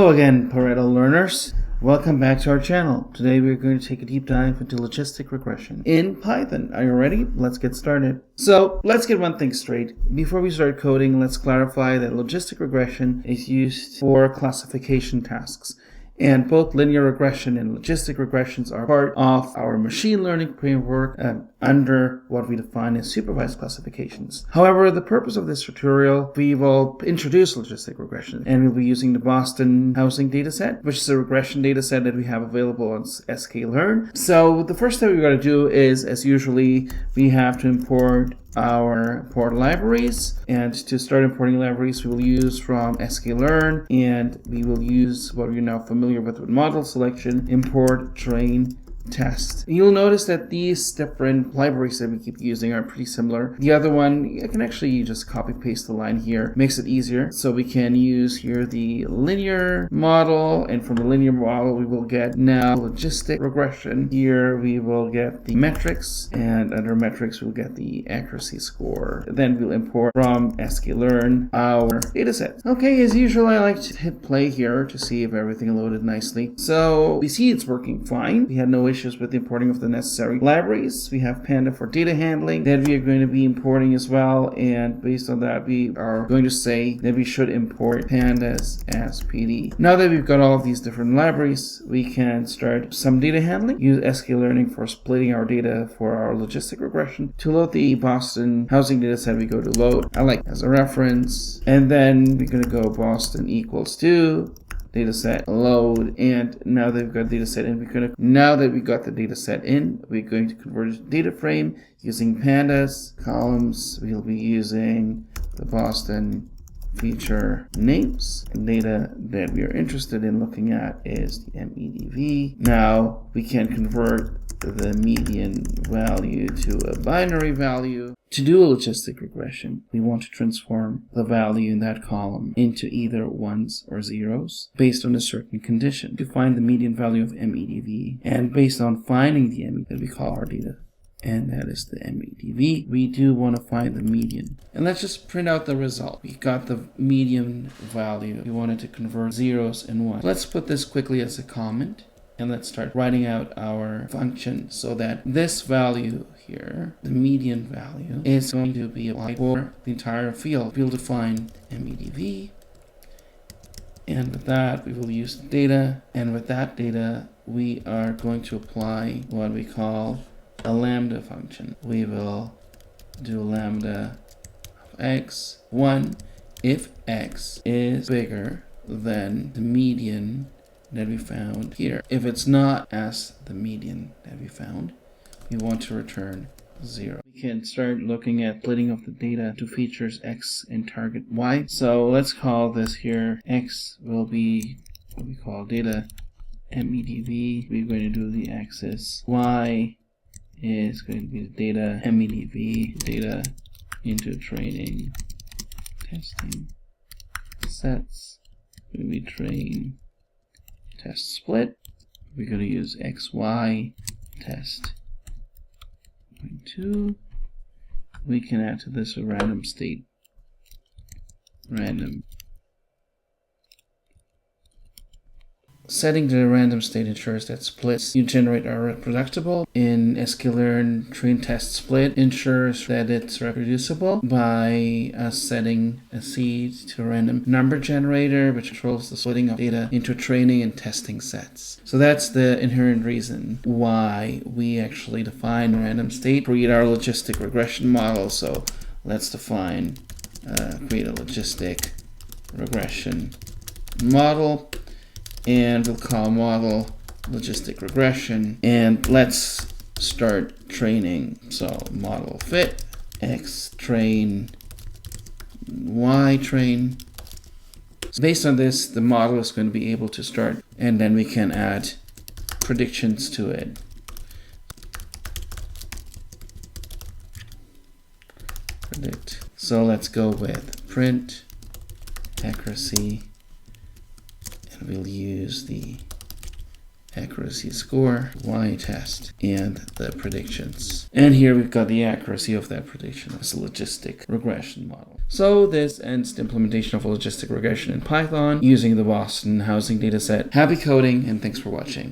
Hello again, parental learners. Welcome back to our channel. Today we're going to take a deep dive into logistic regression in Python. Are you ready? Let's get started. So let's get one thing straight. Before we start coding, let's clarify that logistic regression is used for classification tasks. And both linear regression and logistic regressions are part of our machine learning framework under what we define as supervised classifications. However, the purpose of this tutorial, we will introduce logistic regression, and we'll be using the Boston housing dataset, which is a regression dataset that we have available on scikit-learn. So the first thing we've got to do is, as usually, we have to import our import libraries, and to start importing libraries we will use from scikit-learn, and we will use what we're now familiar with model selection, import train test. You'll notice that these different libraries that we keep using are pretty similar. The other one, I can actually just copy paste the line here, makes it easier. So we can use here the linear model, and from the linear model we will get now logistic regression. Here we will get the metrics, and under metrics we'll get the accuracy score. Then we'll import from scikit-learn our dataset. Okay, as usual I like to hit play here to see if everything loaded nicely. So we see it's working fine. We had no issues with the importing of the necessary libraries. We have Panda for data handling that we are going to be importing as well, and based on that we are going to say that we should import pandas as PD. Now that we've got all of these different libraries, we can start some data handling. Use scikit-learning for splitting our data for our logistic regression. To load the Boston housing dataset, we go to load, I like as a reference, and then we're going to go Boston equals to dataset load, and now that we've got dataset in, now that we got the dataset in, we're going to convert it to data frame using pandas. Columns, we'll be using the Boston feature names, and data that we are interested in looking at is the MEDV. Now we can convert the median value to a binary value. To do a logistic regression, we want to transform the value in that column into either ones or zeros based on a certain condition to find the median value of MEDV. And based on finding the MEDV that we call our data, and that is the MEDV, we do want to find the median. And let's just print out the result. We got the median value. We wanted to convert zeros and ones. Let's put this quickly as a comment, and let's start writing out our function so that this value here, the median value, is going to be applied for the entire field. We'll define MEDV, and with that we will use data, and with that data we are going to apply what we call a lambda function. We will do lambda of x1 if x is bigger than the median that we found here. If it's not as the median that we found, we want to return 0. We can start looking at splitting of the data to features x and target y. So let's call this here x will be what we call data MEDV. We're going to do the axis. Y is going to be the data MEDV, data into training testing sets. We train test split. We're going to use xy test 0.2. We can add to this a random state. Random. Setting the random state ensures that splits you generate are reproducible. In scikit-learn, train test split ensures that it's reproducible by setting a seed to a random number generator, which controls the splitting of data into training and testing sets. So that's the inherent reason why we actually define random state, create our logistic regression model. So let's define, create a logistic regression model, and we'll call model logistic regression, and let's start training. So model fit x train y train. So based on this, the model is going to be able to start, and then we can add predictions to it. Predict. So let's go with print accuracy. We'll use the accuracy score, y-test, and the predictions. And here we've got the accuracy of that prediction as a logistic regression model. So this ends the implementation of a logistic regression in Python using the Boston housing dataset. Happy coding, and thanks for watching.